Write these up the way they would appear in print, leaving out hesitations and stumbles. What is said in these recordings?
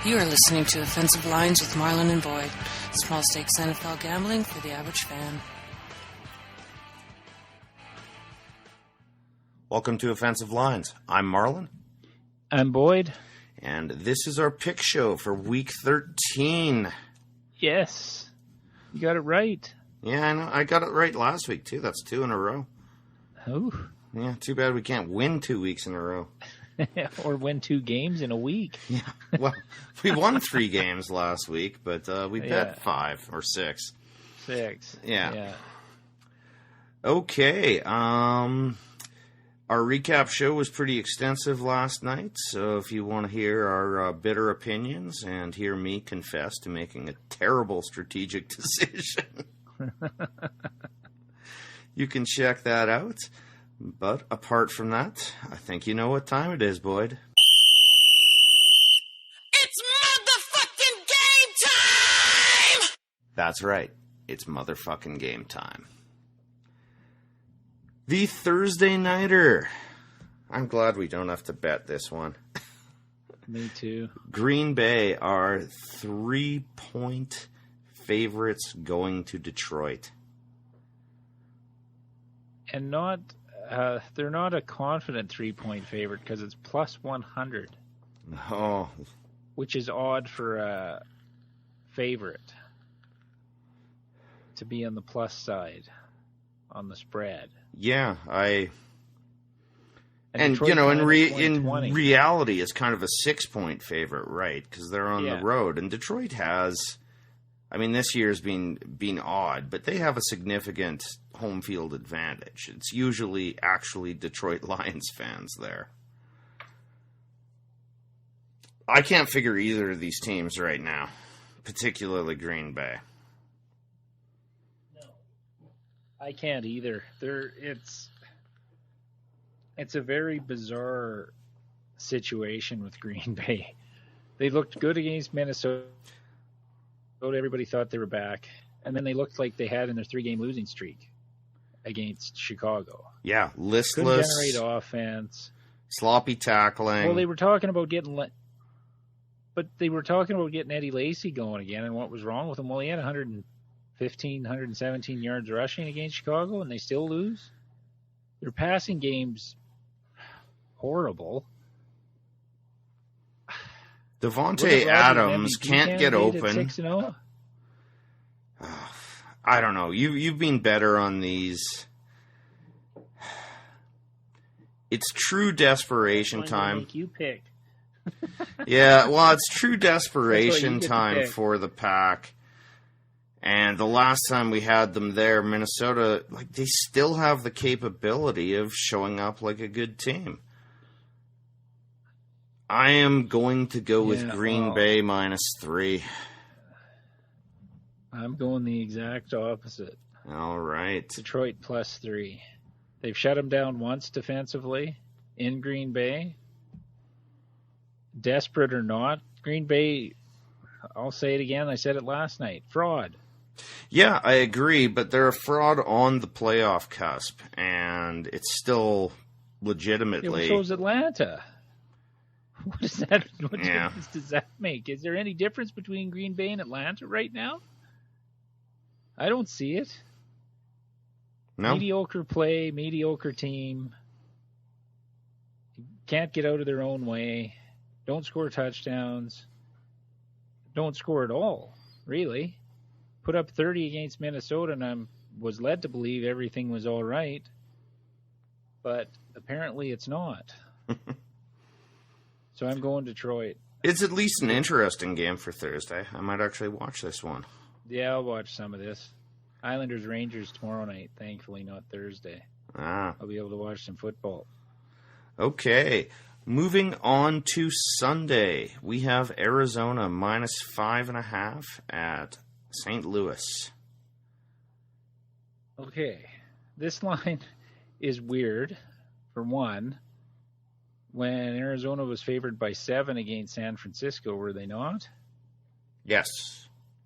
You are listening to Offensive Lines with Marlon and Boyd. Small stakes NFL gambling for the average fan. Welcome to Offensive Lines. I'm Marlon. I'm Boyd. And this is our pick show for Week 13. Yes. You got it right. Yeah, I know. I got it right last week, too. That's 2 in a row. Oh. Yeah, too bad we can't win 2 weeks in a row. Or win 2 games in a week. Yeah. Well, we won 3 games last week, but we bet 5 or 6. 6. Yeah. Okay. Our recap show was pretty extensive last night, so if you want to hear our bitter opinions and hear me confess to making a terrible strategic decision, you can check that out. But apart from that, I think you know what time it is, Boyd. It's motherfucking game time! That's right. It's motherfucking game time. The Thursday Nighter. I'm glad we don't have to bet this one. Me too. Green Bay are 3-point favorites going to Detroit. And they're not a confident 3-point favorite because it's plus 100. Oh. Which is odd for a favorite to be on the plus side on the spread. Yeah, And Detroit you know, in -120. reality, it's kind of a 6-point favorite, right? Because they're on the road, and Detroit has. I mean, this year's been odd, but they have a significant home field advantage. It's usually actually Detroit Lions fans there. I can't figure either of these teams right now, particularly Green Bay. No, I can't either. It's a very bizarre situation with Green Bay. They looked good against Minnesota. Everybody thought they were back. And then they looked like they had in their 3-game losing streak against Chicago. Yeah, listless. Couldn't generate offense. Sloppy tackling. Well, they were talking about getting Eddie Lacy going again, and what was wrong with him? Well, he had 115, 117 yards rushing against Chicago, and they still lose. Their passing game's horrible. Devontae Adams can't get open. 6-0? I don't know. You've been better on these. It's true desperation time. Make you pick. Yeah, well, it's true desperation time for the Pack. And the last time we had them there, Minnesota, they still have the capability of showing up like a good team. I am going to go with Green Bay -3. I'm going the exact opposite. All right. Detroit +3. They've shut them down once defensively in Green Bay. Desperate or not, Green Bay, I'll say it again, I said it last night, fraud. Yeah, I agree, but they're a fraud on the playoff cusp, and it's still legitimately... Yeah, well, so's Atlanta. What difference does that make? Is there any difference between Green Bay and Atlanta right now? I don't see it. No. Mediocre play, mediocre team. Can't get out of their own way. Don't score touchdowns. Don't score at all, really. Put up 30 against Minnesota, and I was led to believe everything was all right. But apparently it's not. So I'm going Detroit. It's at least an interesting game for Thursday. I might actually watch this one. Yeah, I'll watch some of this. Islanders Rangers tomorrow night, thankfully not Thursday. I'll be able to watch some football. Okay. Moving on to Sunday, we have Arizona -5.5 at St. Louis. Okay. This line is weird, for one. When Arizona was favored by 7 against San Francisco, were they not? Yes.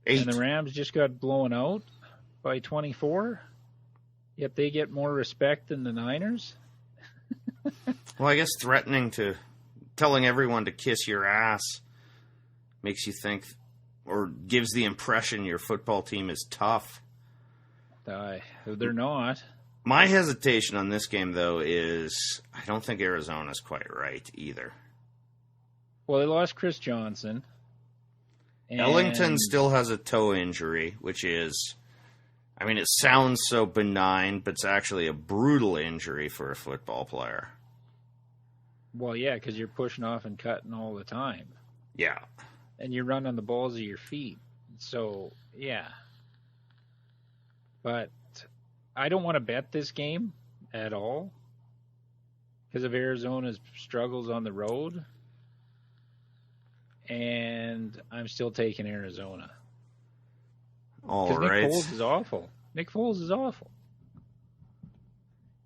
8. And the Rams just got blown out by 24, yet they get more respect than the Niners? Well, I guess telling everyone to kiss your ass makes you think, or gives the impression your football team is tough. They're not. My hesitation on this game, though, is I don't think Arizona's quite right either. Well, they lost Chris Johnson. Ellington still has a toe injury, which is, I mean, it sounds so benign, but it's actually a brutal injury for a football player. Well, yeah, because you're pushing off and cutting all the time. Yeah. And you run on the balls of your feet. So, yeah. But I don't want to bet this game at all because of Arizona's struggles on the road. And I'm still taking Arizona. All right. Nick Foles is awful.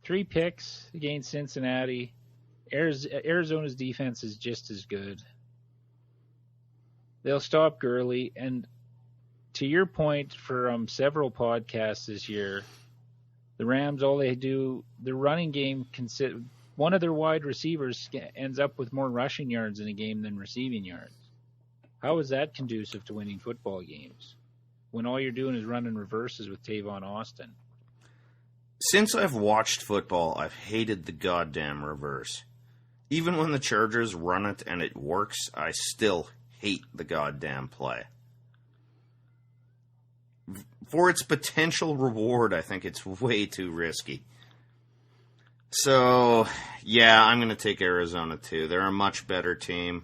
3 picks against Cincinnati. Arizona's defense is just as good. They'll stop Gurley. And to your point from several podcasts this year, the Rams, all they do, the running game, one of their wide receivers ends up with more rushing yards in a game than receiving yards. How is that conducive to winning football games when all you're doing is running reverses with Tavon Austin? Since I've watched football, I've hated the goddamn reverse. Even when the Chargers run it and it works, I still hate the goddamn play. For its potential reward, I think it's way too risky. So, yeah, I'm going to take Arizona too. They're a much better team.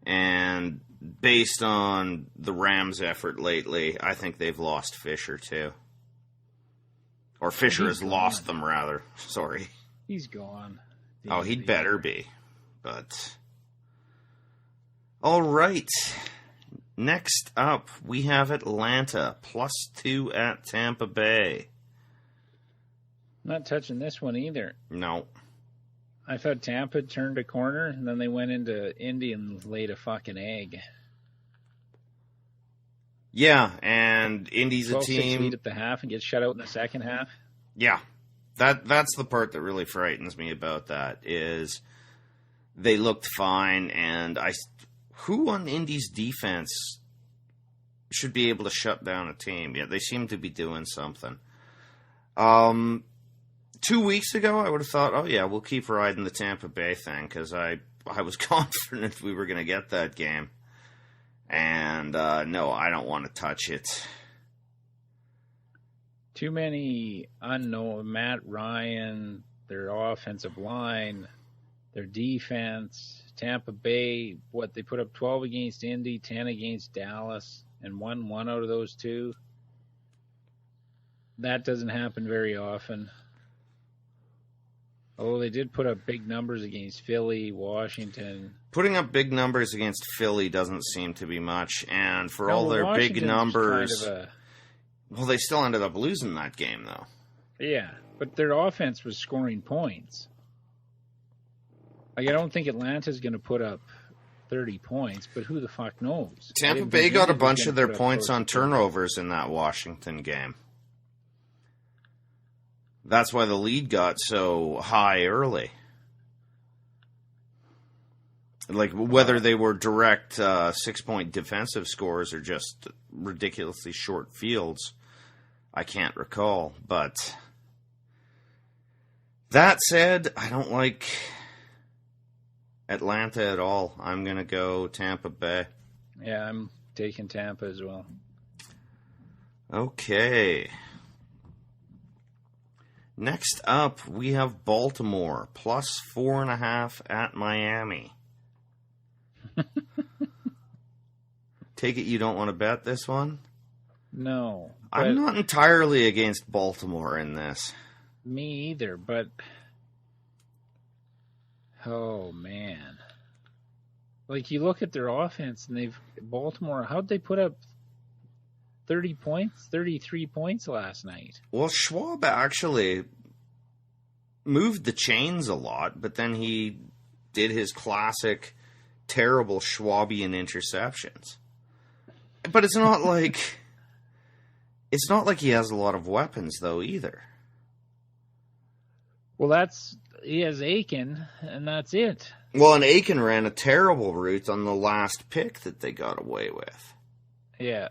And based on the Rams' effort lately, I think they've lost Fisher too. Or Fisher has lost them, rather. Sorry. He's gone. Oh, he'd better be. But all right. Next up, we have Atlanta, +2 at Tampa Bay. Not touching this one either. No. I thought Tampa turned a corner, and then they went into Indy and laid a fucking egg. Yeah, and Indy's a 12-6 team lead at the half and get shut out in the second half. Yeah, that's the part that really frightens me about that is they looked fine, and who on Indy's defense should be able to shut down a team? Yeah, they seem to be doing something. 2 weeks ago, I would have thought, oh yeah, we'll keep riding the Tampa Bay thing because I was confident we were going to get that game. And no, I don't want to touch it. Too many unknown. Matt Ryan, their offensive line, their defense. Tampa Bay, they put up 12 against Indy, 10 against Dallas, and won 1 out of those 2. That doesn't happen very often. Although they did put up big numbers against Philly, Washington. Putting up big numbers against Philly doesn't seem to be much, and for all their big numbers, well, they still ended up losing that game, though. Yeah, but their offense was scoring points. Like, I don't think Atlanta's going to put up 30 points, but who the fuck knows? Tampa Bay got a bunch of their points on turnovers in that Washington game. That's why the lead got so high early. Like, whether they were direct 6-point defensive scores or just ridiculously short fields, I can't recall. But that said, I don't like Atlanta at all. I'm going to go Tampa Bay. Yeah, I'm taking Tampa as well. Okay. Next up, we have Baltimore, +4.5 at Miami. Take it you don't want to bet this one? No. I'm not entirely against Baltimore in this. Me either, but... Oh, man. Like, you look at their offense, and Baltimore, how'd they put up 30 points, 33 points last night? Well, Schwab actually moved the chains a lot, but then he did his classic terrible Schwabian interceptions. But it's not like he has a lot of weapons though either. Well, he has Aiken, and that's it. Well, and Aiken ran a terrible route on the last pick that they got away with. Yeah,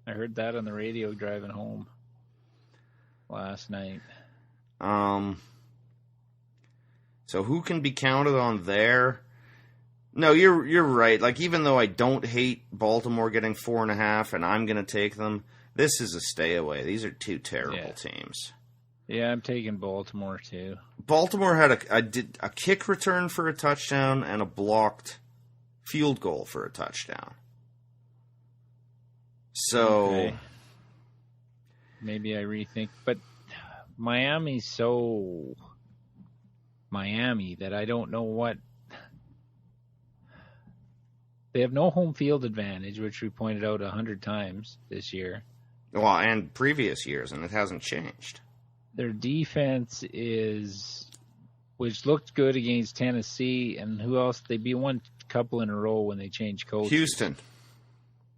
I heard that on the radio driving home last night. So who can be counted on there? No, you're right. Like, even though I don't hate Baltimore getting 4.5, and I'm going to take them, this is a stay away. These are two terrible teams. Yeah, I'm taking Baltimore too. Baltimore had a kick return for a touchdown and a blocked field goal for a touchdown. So maybe I rethink, but Miami's so Miami that I don't know what. They have no home field advantage, which we pointed out 100 times this year. Well, and previous years, and it hasn't changed. Their defense which looked good against Tennessee, and who else? They beat one couple in a row when they changed coaches. Houston.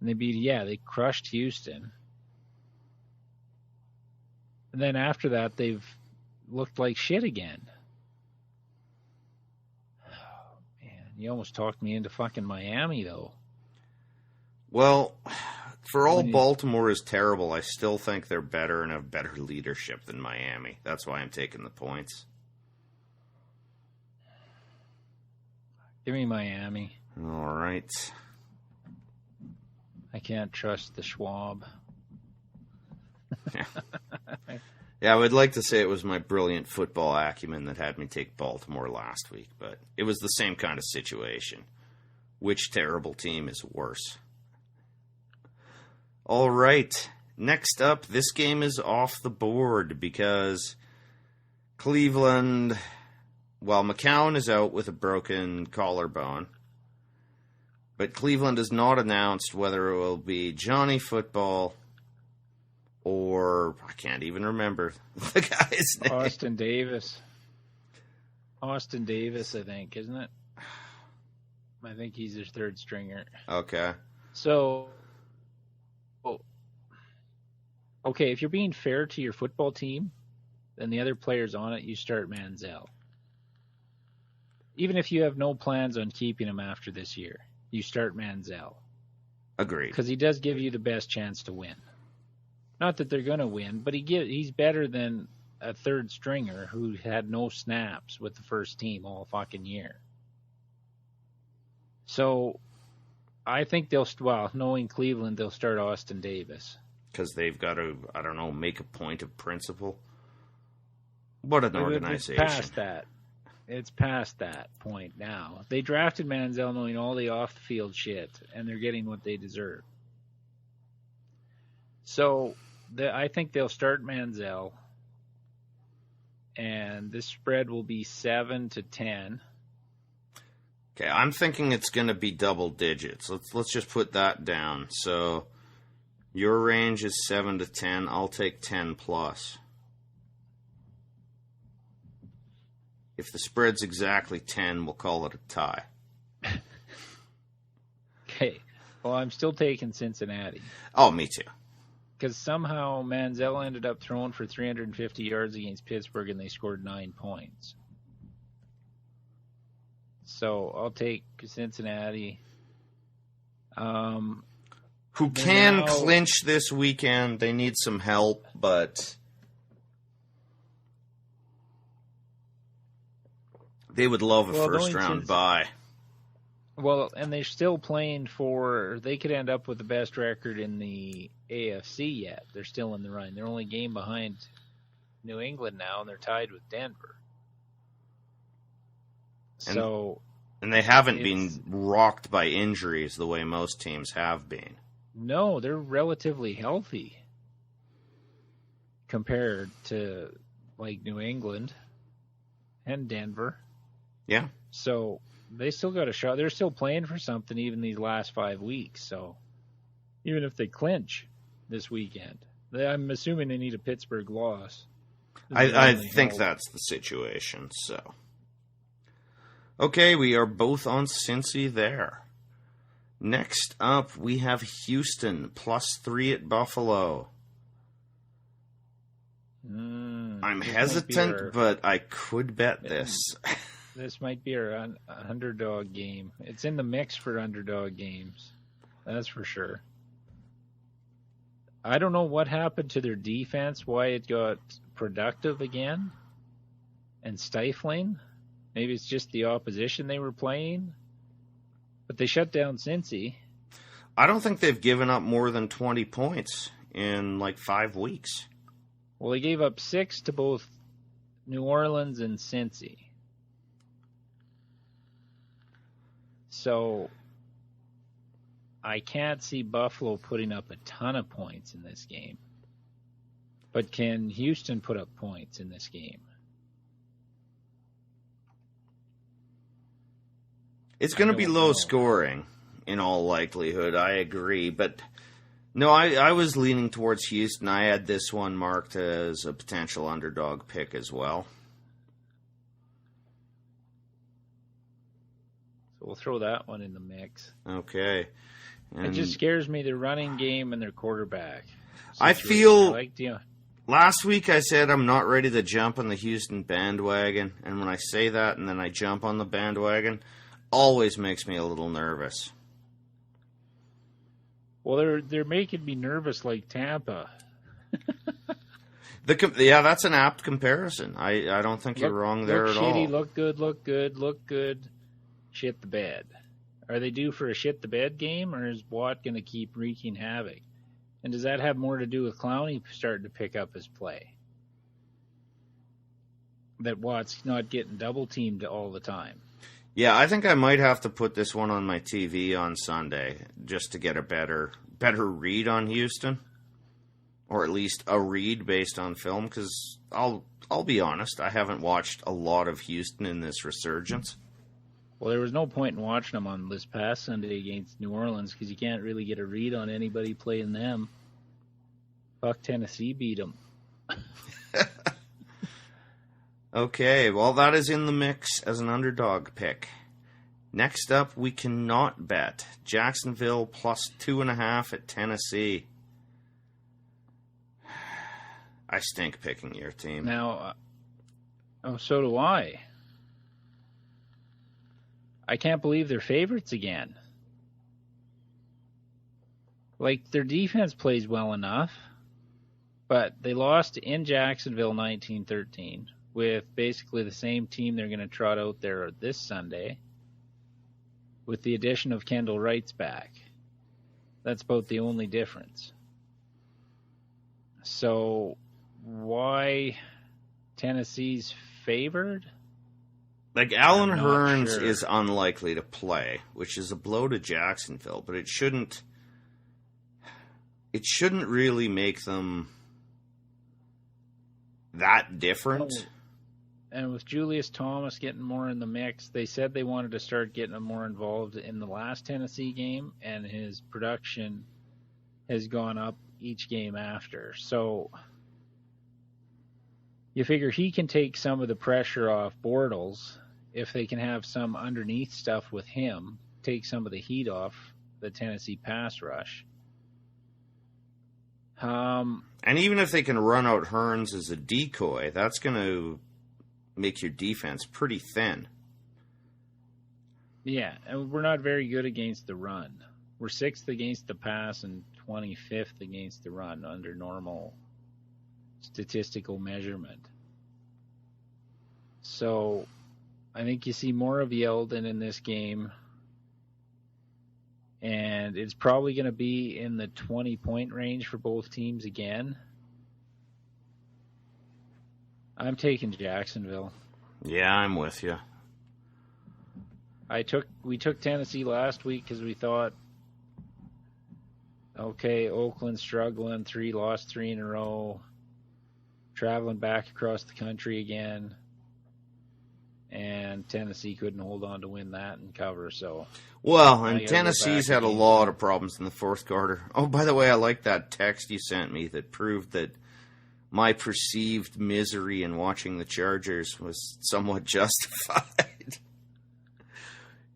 And they crushed Houston. And then after that, they've looked like shit again. Oh, man, you almost talked me into fucking Miami, though. Well, for all Baltimore is terrible, I still think they're better and have better leadership than Miami. That's why I'm taking the points. Give me Miami. All right. I can't trust the Schwab. Yeah, I would like to say it was my brilliant football acumen that had me take Baltimore last week, but it was the same kind of situation. Which terrible team is worse? All right. Next up, this game is off the board because Cleveland, well, McCown is out with a broken collarbone, but Cleveland has not announced whether it will be Johnny Football or I can't even remember the guy's name. Austin Davis, I think, isn't it? I think he's their third stringer. Okay. So, okay, if you're being fair to your football team, then the other players on it, you start Manziel. Even if you have no plans on keeping him after this year, you start Manziel. Agreed. Because he does give you the best chance to win. Not that they're going to win, but he's better than a third stringer who had no snaps with the first team all fucking year. So I think knowing Cleveland, they'll start Austin Davis. Because they've got to, I don't know, make a point of principle. What an organization. It's past that point now. They drafted Manziel knowing all the off-the-field shit, and they're getting what they deserve. So I think they'll start Manziel, and this spread will be 7-10. Okay, I'm thinking it's going to be double digits. Let's just put that down. So your range is 7-10. I'll take 10 plus. If the spread's exactly 10, we'll call it a tie. Okay. Well, I'm still taking Cincinnati. Oh, me too. Because somehow Manziel ended up throwing for 350 yards against Pittsburgh, and they scored 9 points. So I'll take Cincinnati. Who can clinch this weekend. They need some help, but they would love a first-round bye. Well, and they're still playing they could end up with the best record in the AFC yet. They're still in the run. They're only a game behind New England now, and they're tied with Denver. And they haven't been rocked by injuries the way most teams have been. No, they're relatively healthy compared to, like, New England and Denver. Yeah. So they still got a shot. They're still playing for something even these last 5 weeks. So even if they clinch this weekend, I'm assuming they need a Pittsburgh loss. I think that's the situation. So, okay, we are both on Cincy there. Next up, we have Houston +3 at Buffalo. I'm hesitant, but I could bet this. This might be our underdog game. It's in the mix for underdog games. That's for sure. I don't know what happened to their defense, why it got productive again and stifling. Maybe it's just the opposition they were playing. But they shut down Cincy. I don't think they've given up more than 20 points in like 5 weeks. Well, they gave up 6 to both New Orleans and Cincy. So I can't see Buffalo putting up a ton of points in this game. But can Houston put up points in this game? It's going to be low scoring in all likelihood. I agree. But no, I was leaning towards Houston. I had this one marked as a potential underdog pick as well. So we'll throw that one in the mix. Okay. And it just scares me, their running game and their quarterback situation. I feel last week I said I'm not ready to jump on the Houston bandwagon. And when I say that and then I jump on the bandwagon, always makes me a little nervous. Well, they're making me nervous like Tampa. Yeah, that's an apt comparison. I don't think you're wrong there at all. Look good, shit the bed. Are they due for a shit the bed game, or is Watt going to keep wreaking havoc? And does that have more to do with Clowney starting to pick up his play? That Watt's not getting double teamed all the time. Yeah, I think I might have to put this one on my TV on Sunday just to get a better read on Houston, or at least a read based on film. Because I'll be honest, I haven't watched a lot of Houston in this resurgence. Well, there was no point in watching them on this past Sunday against New Orleans because you can't really get a read on anybody playing them. Fuck, Tennessee beat them. Okay, well, that is in the mix as an underdog pick. Next up, we cannot bet. Jacksonville plus 2.5 at Tennessee. I stink picking your team. Now, so do I. I can't believe they're favorites again. Like, their defense plays well enough, but they lost in Jacksonville 19-13 with basically the same team they're going to trot out there this Sunday with the addition of Kendall Wright's back. That's about the only difference. So, why Tennessee's favored? Like, Alan Hearns is unlikely to play, which is a blow to Jacksonville, but it shouldn't really make them that different. And with Julius Thomas getting more in the mix, they said they wanted to start getting him more involved in the last Tennessee game, and his production has gone up each game after. So you figure he can take some of the pressure off Bortles if they can have some underneath stuff with him, take some of the heat off the Tennessee pass rush. And even if they can run out Hearns as a decoy, that's going to make your defense pretty thin. Yeah, and we're not very good against the run. We're 6th against the pass and 25th against the run under normal statistical measurement. So I think you see more of Yeldon in this game, and it's probably going to be in the 20-point range for both teams again. I'm taking Jacksonville. Yeah, I'm with you. We took Tennessee last week because we thought, okay, Oakland struggling, lost 3 in a row, traveling back across the country again, and Tennessee couldn't hold on to win that and cover. So, well, and Tennessee's had a lot of problems in the fourth quarter. Oh, by the way, I like that text you sent me that proved that my perceived misery in watching the Chargers was somewhat justified.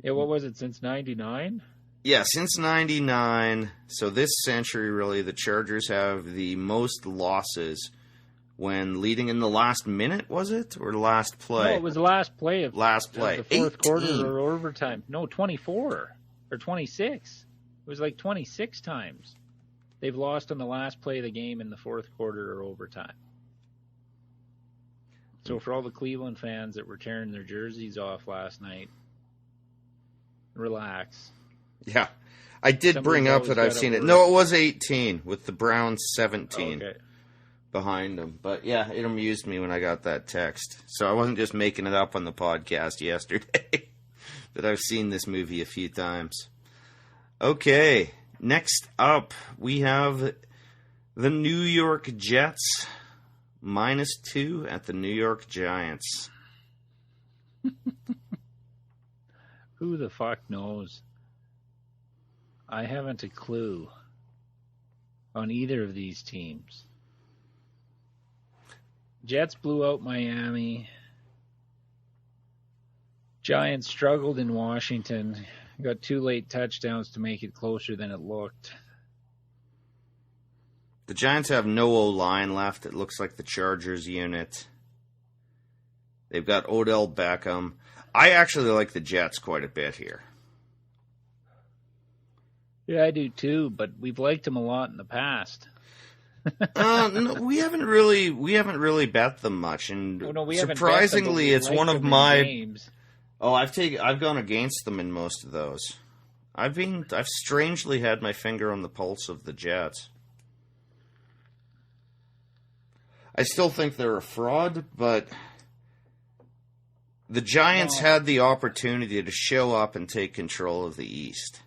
Yeah, what was it, since 99? Yeah, since 99. So this century, really, the Chargers have the most losses when leading in the last minute, was it? Or last play? No, it was the last play of the fourth 18. quarter or overtime. No, 24 or 26. It was like 26 times they've lost on the last play of the game in the fourth quarter or overtime. So for all the Cleveland fans that were tearing their jerseys off last night, relax. Yeah. I did bring up that I've seen it. No, it was 18 with the Browns 17. Okay. Behind them. But yeah, it amused me when I got that text. So I wasn't just making it up on the podcast yesterday. That I've seen this movie a few times. Okay, next up we have the New York Jets -2 at the New York Giants. Who the fuck knows? I haven't a clue on either of these teams. Jets blew out Miami. Giants struggled in Washington. Got 2 late touchdowns to make it closer than it looked. The Giants have no O-line left. It looks like the Chargers unit. They've got Odell Beckham. I actually like the Jets quite a bit here. Yeah, I do too, but we've liked them a lot in the past. No, we haven't really bet them much, and surprisingly, it's one of my games. Oh, I've gone against them in most of those. I've strangely had my finger on the pulse of the Jets. I still think they're a fraud, but the Giants had the opportunity to show up and take control of the East.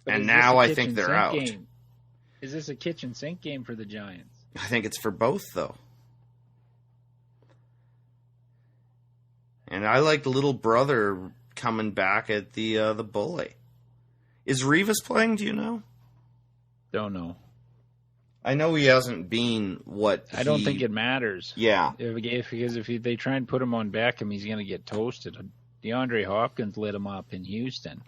And now I think they're out. Game? Is this a kitchen sink game for the Giants? I think it's for both, though. And I like the little brother coming back at the bully. Is Rivas playing, do you know? Don't know. I know he hasn't been I don't think it matters. Yeah. Because if they try and put him on Beckham, he's going to get toasted. DeAndre Hopkins lit him up in Houston.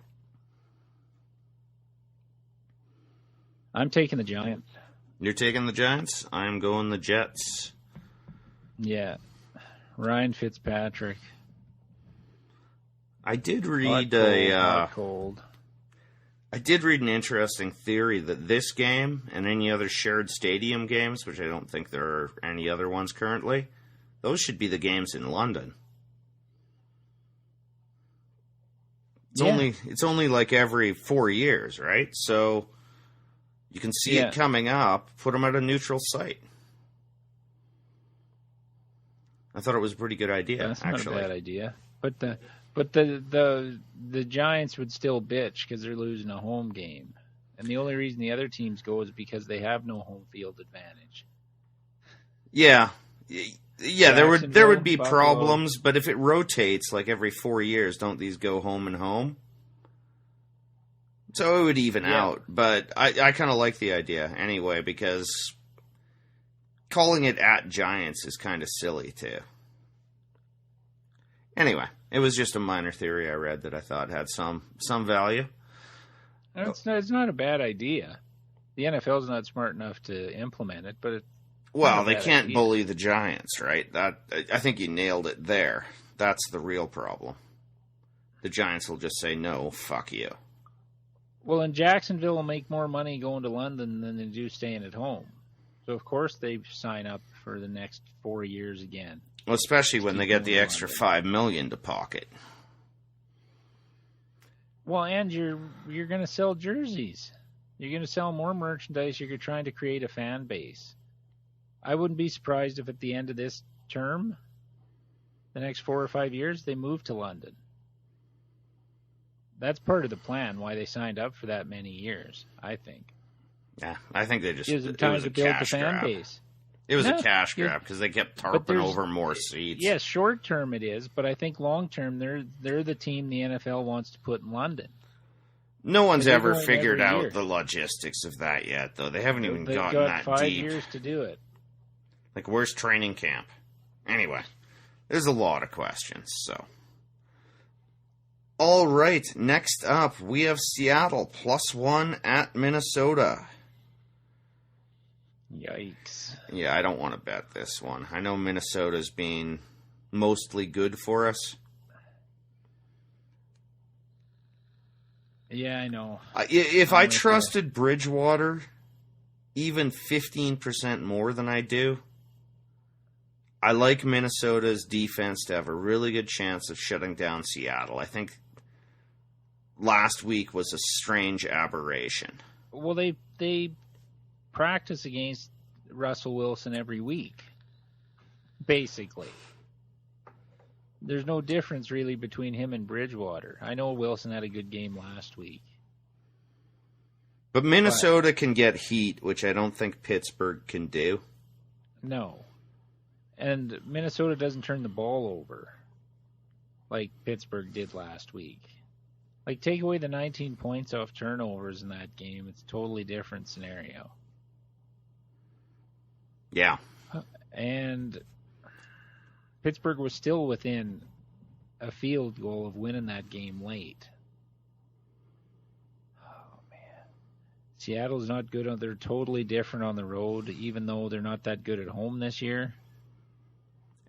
I'm taking the Giants. You're taking the Giants? I'm going the Jets. Yeah. Ryan Fitzpatrick. I did read I did read an interesting theory that this game and any other shared stadium games, which I don't think there are any other ones currently, those should be the games in London. It's only like every 4 years, right? So you can see it coming up, put them at a neutral site. I thought it was a pretty good idea, That's actually. Not a bad idea. But the Giants would still bitch because they're losing a home game. And the only reason the other teams go is because they have no home field advantage. Yeah. Yeah, there would be Buffalo. Problems, but if it rotates like every 4 years, don't these go home and home? So it would even out, but I kind of like the idea anyway, because calling it at Giants is kind of silly too. Anyway, it was just a minor theory I read that I thought had some value. It's not a bad idea. The NFL's not smart enough to implement it, but they can't bully the Giants, right? I think you nailed it there. That's the real problem. The Giants will just say, no, fuck you. Well, and Jacksonville will make more money going to London than they do staying at home. So, of course, they sign up for the next 4 years again. Well, especially when they get the extra $5 million to pocket. Well, and you're going to sell jerseys. You're going to sell more merchandise. You're trying to create a fan base. I wouldn't be surprised if at the end of this term, the next 4 or 5 years, they move to London. That's part of the plan, why they signed up for that many years, I think. Yeah, I think they just... It was time to build the fan base. It was a cash grab because they kept tarping over more seats. Yes, short term it is, but I think long term they're the team the NFL wants to put in London. No one's ever figured out the logistics of that yet, though. They haven't even gotten that deep. They've got 5 years to do it. Like, where's training camp? Anyway, there's a lot of questions, so... All right, next up, we have Seattle +1 at Minnesota. Yikes. Yeah, I don't want to bet this one. I know Minnesota's being mostly good for us. Yeah, I know. If I trusted Bridgewater even 15% more than I do, I like Minnesota's defense to have a really good chance of shutting down Seattle. I think last week was a strange aberration. Well, they practice against Russell Wilson every week, basically. There's no difference really between him and Bridgewater. I know Wilson had a good game last week. But Minnesota can get heat, which I don't think Pittsburgh can do. No. And Minnesota doesn't turn the ball over like Pittsburgh did last week. Like, take away the 19 points off turnovers in that game. It's a totally different scenario. Yeah. And Pittsburgh was still within a field goal of winning that game late. Oh, man. Seattle's not good. They're totally different on the road, even though they're not that good at home this year.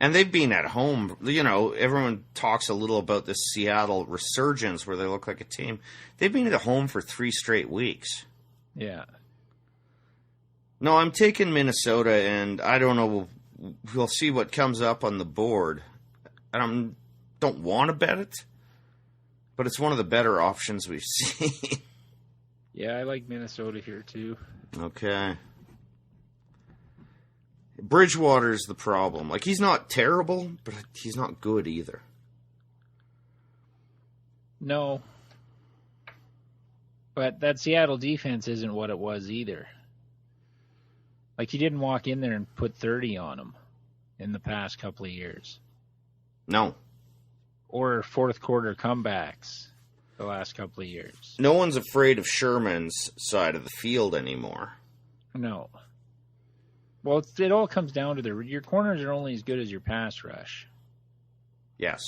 And they've been at home. You know, everyone talks a little about this Seattle resurgence where they look like a team. They've been at home for 3 straight weeks. Yeah. No, I'm taking Minnesota, and I don't know. We'll see what comes up on the board. And I don't want to bet it, but it's one of the better options we've seen. Yeah, I like Minnesota here, too. Okay. Bridgewater's the problem. Like, he's not terrible, but he's not good either. No. But that Seattle defense isn't what it was either. Like, you didn't walk in there and put 30 on them in the past couple of years. No. Or fourth quarter comebacks the last couple of years. No one's afraid of Sherman's side of the field anymore. No. Well, it all comes down to your corners are only as good as your pass rush. Yes.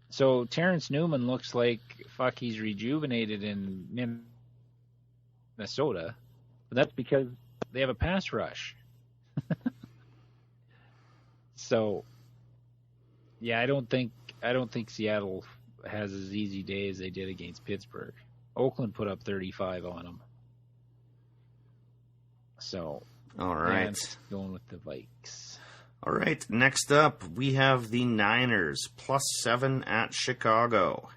So Terrence Newman looks like he's rejuvenated in Minnesota, but that's because they have a pass rush. So, yeah, I don't think Seattle has as easy day as they did against Pittsburgh. Oakland put up 35 on them. So, all right. Yeah, going with the Vikes. All right. Next up, we have the Niners +7 at Chicago.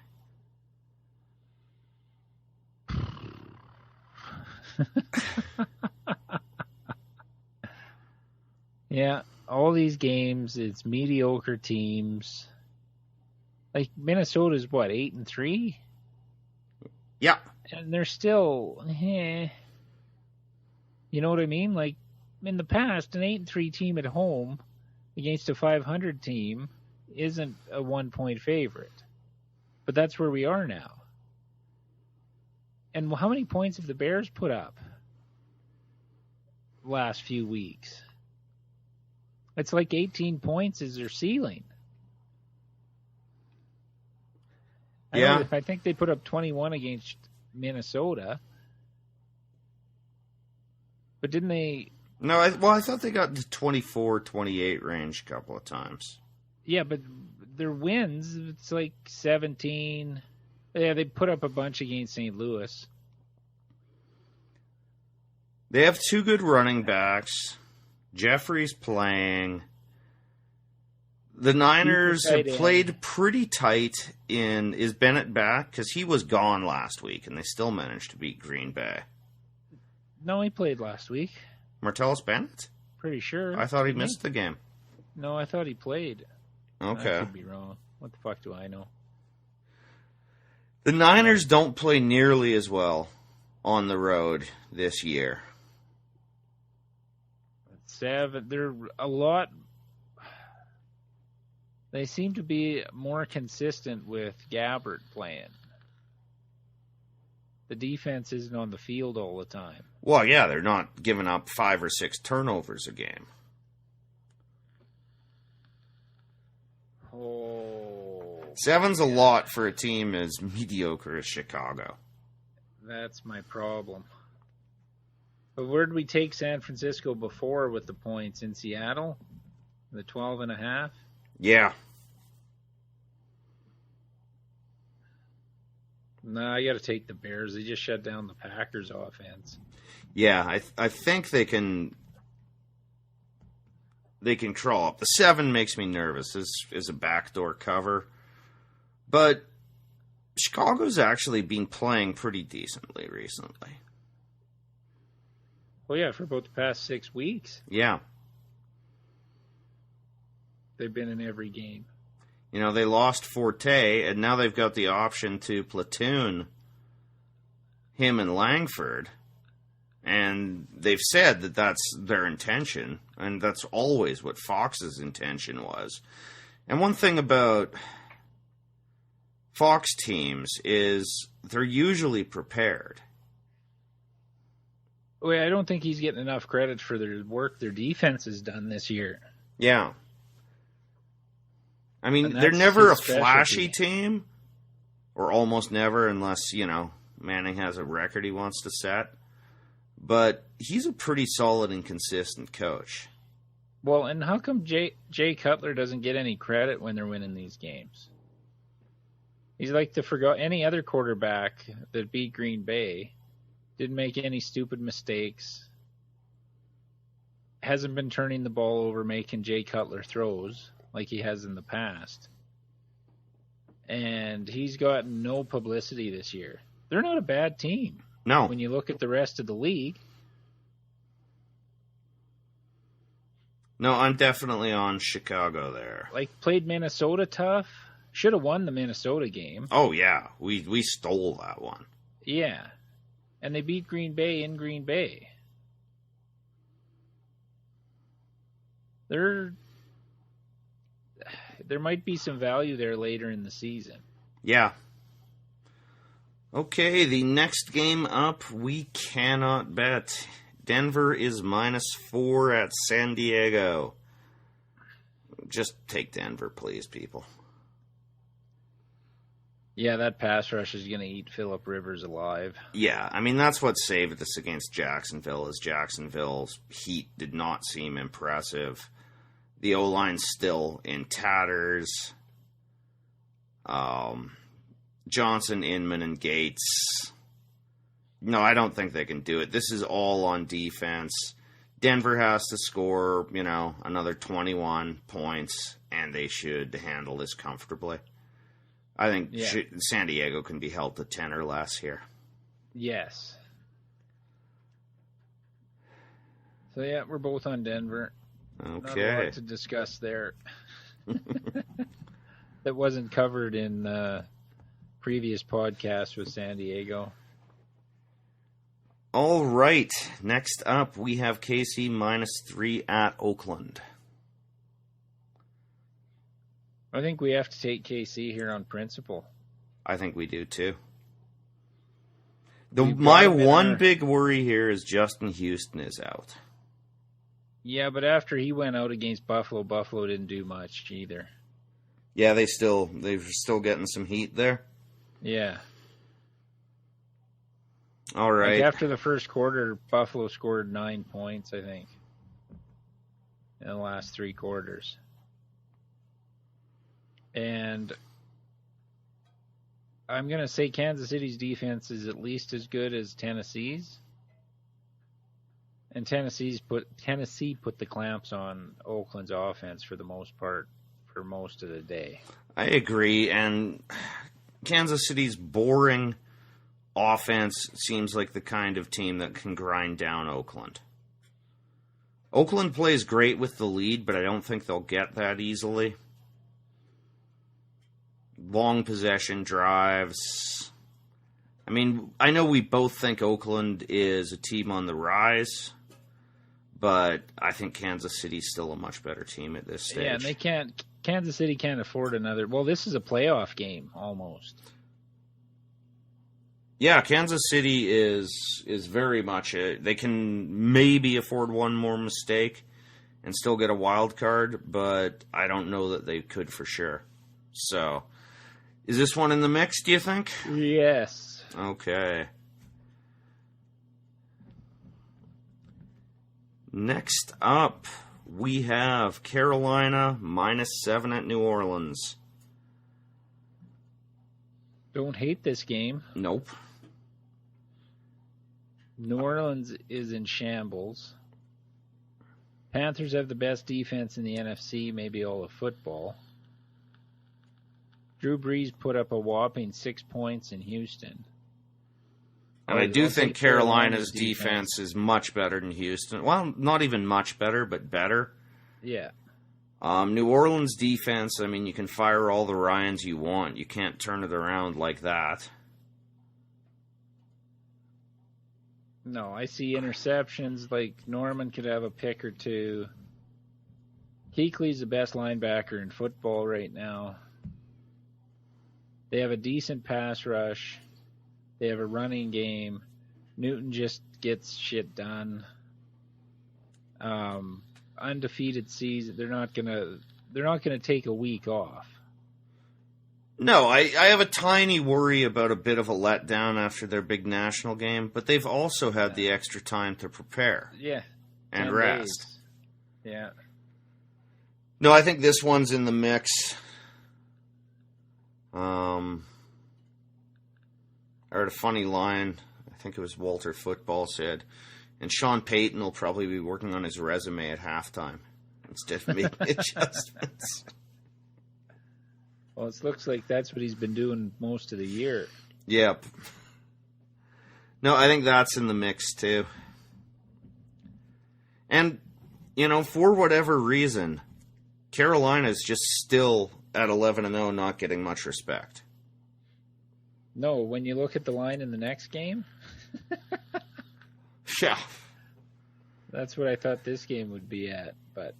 Yeah, all these games, it's mediocre teams. Like Minnesota's what, 8-3? Yeah. And they're still, You know what I mean? Like in the past, an 8-3 team at home against a 500 team isn't a 1-point favorite. But that's where we are now. And how many points have the Bears put up last few weeks? It's like 18 points is their ceiling. Yeah. I think they put up 21 against Minnesota. But didn't they... No, I thought they got the 24-28 range a couple of times. Yeah, but their wins, it's like 17. Yeah, they put up a bunch against St. Louis. They have 2 good running backs. Jeffrey's playing. The Niners have played pretty tight in... Is Bennett back? Because he was gone last week, and they still managed to beat Green Bay. No, he played last week. Martellus Bennett? Pretty sure. I thought he missed the game. No, I thought he played. Okay. I could be wrong. What the fuck do I know? The Niners don't play nearly as well on the road this year. 7. They're a lot... They seem to be more consistent with Gabbert playing. The defense isn't on the field all the time. Well, yeah, they're not giving up 5 or 6 turnovers a game. Oh. 7's a lot for a team as mediocre as Chicago. That's my problem. But where did we take San Francisco before with the points? In Seattle? The 12.5? Yeah. No, I got to take the Bears. They just shut down the Packers' offense. Yeah, I think they can crawl up. The 7 makes me nervous as a backdoor cover. But Chicago's actually been playing pretty decently recently. Well, yeah, for about the past 6 weeks. Yeah. They've been in every game. You know, they lost Forte, and now they've got the option to platoon him and Langford. And they've said that that's their intention, and that's always what Fox's intention was. And one thing about Fox teams is they're usually prepared. Wait, I don't think he's getting enough credit for their work their defense has done this year. Yeah. I mean, they're never a flashy team, or almost never, unless, you know, Manning has a record he wants to set. But he's a pretty solid and consistent coach. Well, and how come Jay Cutler doesn't get any credit when they're winning these games? He's like any other quarterback that beat Green Bay. Didn't make any stupid mistakes. Hasn't been turning the ball over, making Jay Cutler throws like he has in the past. And he's gotten no publicity this year. They're not a bad team. No. When you look at the rest of the league. No, I'm definitely on Chicago there. Like, played Minnesota tough. Should have won the Minnesota game. Oh, yeah. We stole that one. Yeah. And they beat Green Bay in Green Bay. There might be some value there later in the season. Yeah. Okay, the next game up, we cannot bet. Denver is -4 at San Diego. Just take Denver, please, people. Yeah, that pass rush is going to eat Phillip Rivers alive. Yeah, I mean, that's what saved us against Jacksonville, is Jacksonville's heat did not seem impressive. The O-line's still in tatters. Johnson, Inman, and Gates. No, I don't think they can do it. This is all on defense. Denver has to score, another 21 points, and they should handle this comfortably. I think San Diego can be held to 10 or less here. Yes. So, yeah, we're both on Denver. Okay. Not a lot to discuss there. That wasn't covered in previous podcasts with San Diego. All right. Next up, we have KC -3 at Oakland. I think we have to take KC here on principle. I think we do too. My one big worry here is Justin Houston is out. Yeah, but after he went out against Buffalo, Buffalo didn't do much either. Yeah, they're still getting some heat there. Yeah. All right. Like after the first quarter, Buffalo scored 9 points, I think, in the last 3 quarters. And I'm going to say Kansas City's defense is at least as good as Tennessee's. And Tennessee put the clamps on Oakland's offense for the most part for most of the day. I agree, and Kansas City's boring offense seems like the kind of team that can grind down Oakland. Oakland plays great with the lead, but I don't think they'll get that easily. Long possession drives. I mean, I know we both think Oakland is a team on the rise, but I think Kansas City's still a much better team at this stage. Yeah, and Kansas City can't afford another. Well, this is a playoff game almost. Yeah, Kansas City is very much they can maybe afford one more mistake and still get a wild card, but I don't know that they could for sure. So, is this one in the mix, do you think? Yes. Okay. Next up, we have Carolina -7 at New Orleans. Don't hate this game. Nope. New Orleans is in shambles. Panthers have the best defense in the NFC, maybe all of football. Drew Brees put up a whopping 6 points in Houston. And I do think Carolina's defense is much better than Houston. Well, not even much better, but better. Yeah. New Orleans defense, I mean, you can fire all the Ryans you want. You can't turn it around like that. No, I see interceptions. Like, Norman could have a pick or two. Kuechly's the best linebacker in football right now. They have a decent pass rush. They have a running game. Newton just gets shit done. Undefeated season. They're not gonna take a week off. No, I have a tiny worry about a bit of a letdown after their big national game, but they've also had the extra time to prepare. Yeah. And rest. Days. Yeah. No, I think this one's in the mix. I heard a funny line, I think it was Walter Football said, and Sean Payton will probably be working on his resume at halftime instead of making adjustments. Well, it looks like that's what he's been doing most of the year. Yep. No, I think that's in the mix too. And, you know, for whatever reason, Carolina's just still at 11-0, not getting much respect. No, when you look at the line in the next game, Yeah. that's what I thought this game would be at. But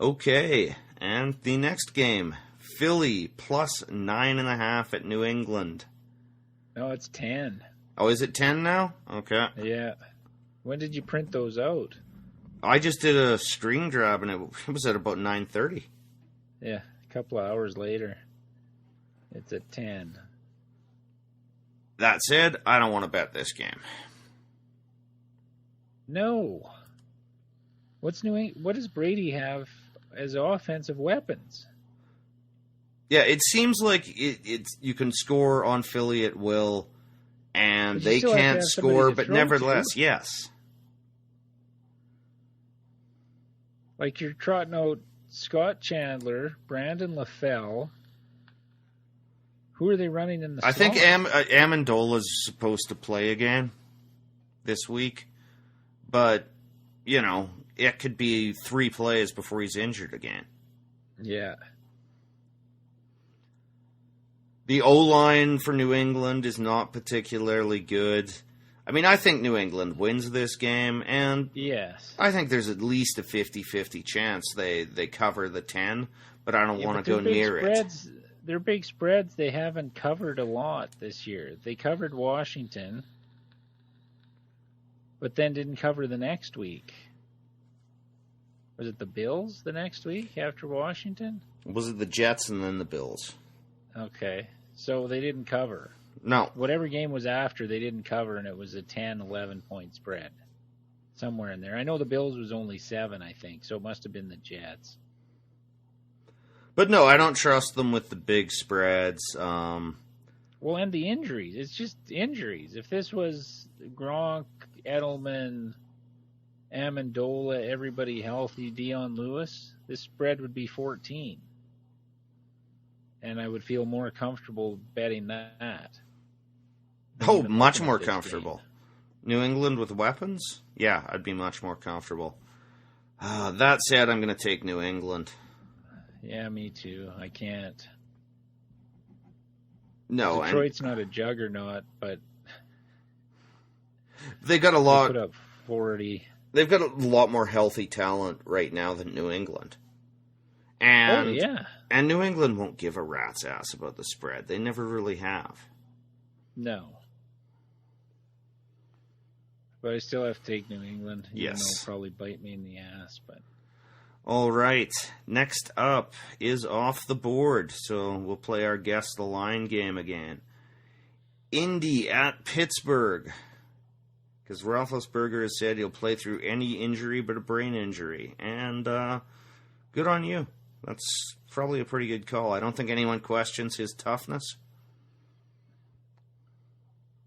Okay, and the next game, Philly +9.5 at New England. no, it's 10. Oh, is it 10 now? Okay. Yeah. When did you print those out? I just did a screen grab, and it was at about 9:30. Yeah, a couple of hours later. It's at 10. That said, I don't want to bet this game. No. What does Brady have as offensive weapons? Yeah, it seems like it's you can score on Philly at will, and But you they still have to can't have somebody score, to but throw nevertheless, to. yes. Like, you're trotting out Scott Chandler, Brandon LaFell. Who are they running in the I think slot? Amendola's supposed to play again this week, but, you know, it could be 3 plays before he's injured again. Yeah. The O-line for New England is not particularly good. I mean, I think New England wins this game, and Yes. I think there's at least a 50-50 chance they cover the 10, but I don't want to go near it. Their big spreads, they haven't covered a lot this year. They covered Washington, but then didn't cover the next week. Was it the Bills the next week after Washington? Was it the Jets and then the Bills? Okay. So they didn't cover. No. Whatever game was after, they didn't cover, and it was a 10, 11-point spread. Somewhere in there. I know the Bills was only 7, I think, so it must have been the Jets. But no, I don't trust them with the big spreads. Well, and the injuries. It's just injuries. If this was Gronk, Edelman, Amendola, everybody healthy, Dion Lewis, this spread would be 14. And I would feel more comfortable betting that. Oh, much more comfortable. New England with weapons? Yeah, I'd be much more comfortable. That said, I'm going to take New England. Yeah, me too. I can't. No, Detroit's not a juggernaut, but they got a they lot. put up 40. They've got a lot more healthy talent right now than New England. And yeah. And New England won't give a rat's ass about the spread. They never really have. No. But I still have to take New England. Even though it'll probably bite me in the ass. But all right. Next up is off the board. So we'll play our Guess the Line game again. Indy at Pittsburgh. Because Roethlisberger has said he'll play through any injury but a brain injury. And good on you. That's probably a pretty good call. I don't think anyone questions his toughness.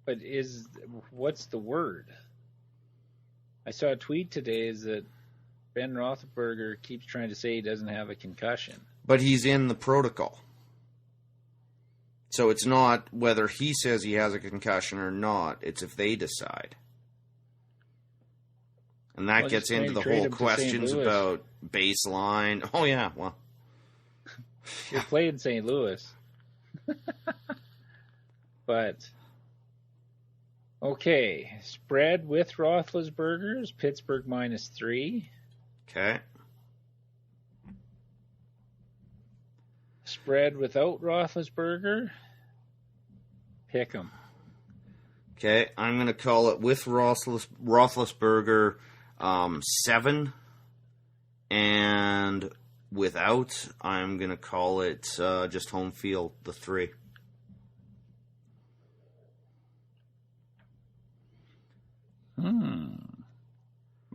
But what's the word? I saw a tweet today is that Ben Roethlisberger keeps trying to say he doesn't have a concussion. But he's in the protocol. So it's not whether he says he has a concussion or not. It's if they decide. And that gets into the whole questions about baseline. Oh, yeah, well. You're playing St. Louis. But, okay. Spread with Roethlisberger's, Pittsburgh -3. Okay. Spread without Roethlisberger, pick him. Okay, I'm going to call it with Roethlisberger 7, and without, I'm going to call it just home field, the 3.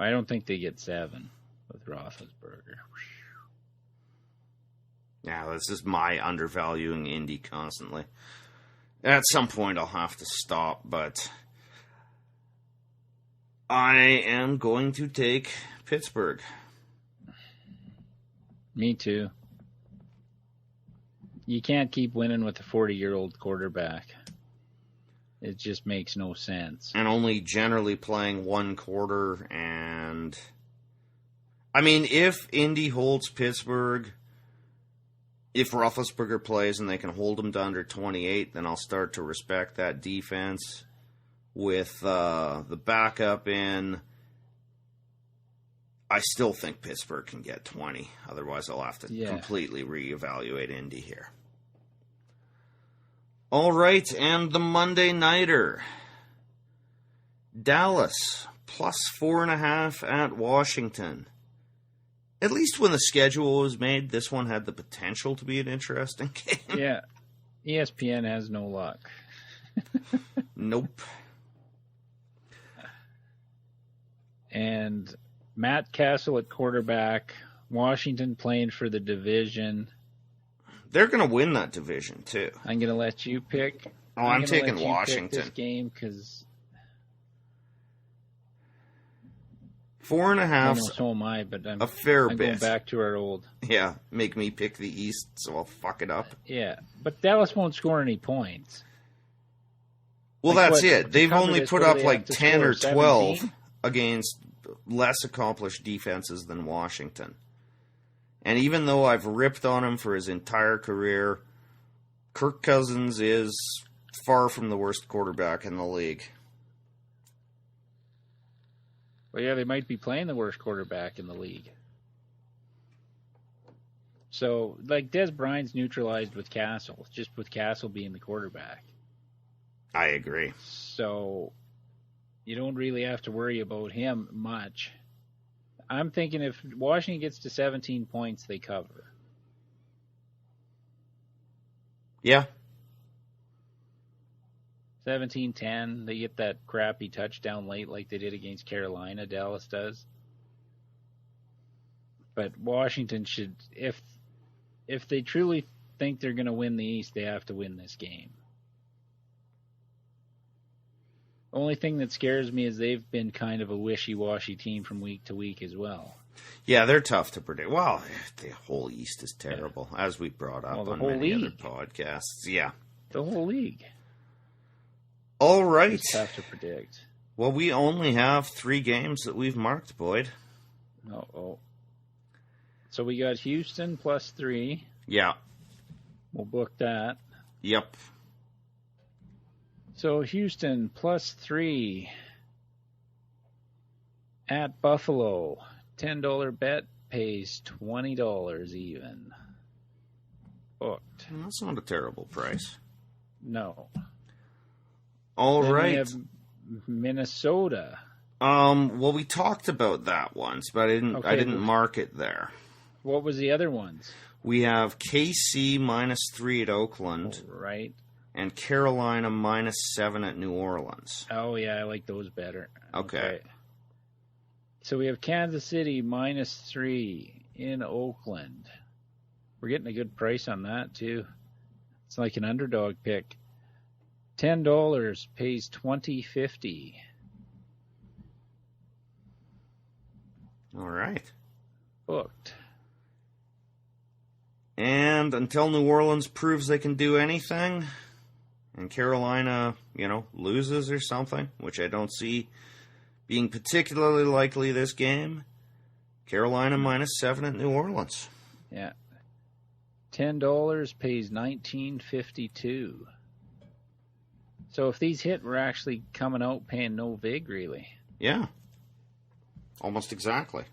I don't think they get 7 with Roethlisberger. Yeah, this is my undervaluing Indy constantly. At some point, I'll have to stop, but I am going to take Pittsburgh. Me too. You can't keep winning with a 40-year-old quarterback. It just makes no sense. And only generally playing one quarter. And I mean, if Indy holds Pittsburgh, if Roethlisberger plays and they can hold him to under 28, then I'll start to respect that defense. With the backup in, I still think Pittsburgh can get 20. Otherwise, I'll have to completely reevaluate Indy here. All right, and the Monday Nighter. Dallas, +4.5 at Washington. At least when the schedule was made, this one had the potential to be an interesting game. Yeah, ESPN has no luck. Nope. And Matt Castle at quarterback, Washington playing for the division. They're going to win that division, too. I'm going to let you pick. Oh, I'm taking Washington. Pick this game because 4.5. So am I, but I'm a fair I'm bit. Going back to our old. Yeah, make me pick the East, so I'll fuck it up. Yeah, but Dallas won't score any points. Well, that's it. They've only put up like 10 or 12 17? Against less accomplished defenses than Washington. And even though I've ripped on him for his entire career, Kirk Cousins is far from the worst quarterback in the league. Well, yeah, they might be playing the worst quarterback in the league. So, like, Des Bryant's neutralized with Castle, just with Castle being the quarterback. I agree. So, you don't really have to worry about him much. I'm thinking if Washington gets to 17 points, they cover. Yeah. 17-10. They get that crappy touchdown late like they did against Carolina, Dallas does. But Washington should, if they truly think they're going to win the East, they have to win this game. The only thing that scares me is they've been kind of a wishy-washy team from week to week as well. Yeah, they're tough to predict. Well, the whole East is terrible, as we brought up on many other podcasts. Yeah. The whole league. All right. It's tough to predict. Well, we only have 3 games that we've marked, Boyd. Oh. So we got Houston +3. Yeah. We'll book that. Yep. So Houston +3 at Buffalo. $10 bet pays $20 even. Booked. That's not a terrible price. No. All then right. We have Minnesota. Well, we talked about that once, but I didn't mark it there. What was the other ones? We have KC -3 at Oakland. Right. and Carolina -7 at New Orleans. Oh, yeah, I like those better. Okay. So we have Kansas City -3 in Oakland. We're getting a good price on that, too. It's like an underdog pick. $10 pays $20.50. All right. Booked. And until New Orleans proves they can do anything, and Carolina, loses or something, which I don't see being particularly likely this game, Carolina -7 at New Orleans. Yeah. $10 pays $19.52. So if these hit, we're actually coming out paying no vig, really. Yeah. Almost exactly.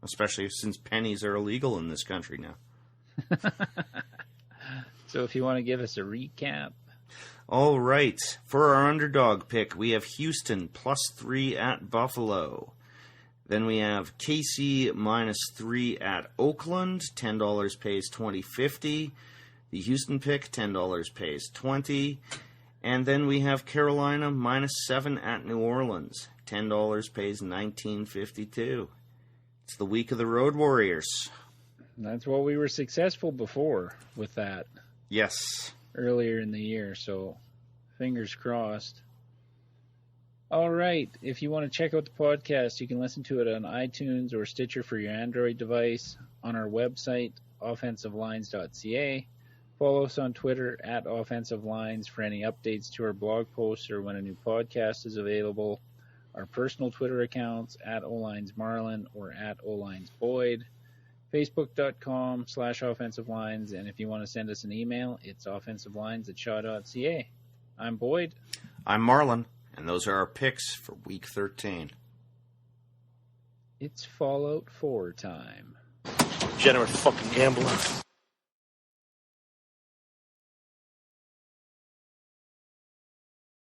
Especially since pennies are illegal in this country now. So if you want to give us a recap. All right. For our underdog pick, we have Houston +3 at Buffalo. Then we have KC -3 at Oakland. $10 pays $20.50. The Houston pick, $10 pays $20. And then we have Carolina -7 at New Orleans. $10 pays $19.52. It's the week of the Road Warriors. That's what we were successful before with that. Yes. Earlier in the year, so fingers crossed. All right. If you want to check out the podcast, you can listen to it on iTunes or Stitcher for your Android device, on our website, offensivelines.ca. Follow us on Twitter at Offensive Lines for any updates to our blog posts or when a new podcast is available. Our personal Twitter accounts at OLinesMarlon or at OLinesBoyd. Facebook.com/Offensive Lines. And if you want to send us an email, it's offensivelines@shaw.ca. I'm Boyd. I'm Marlon. And those are our picks for Week 13. It's Fallout 4 time. Generous fucking gambler.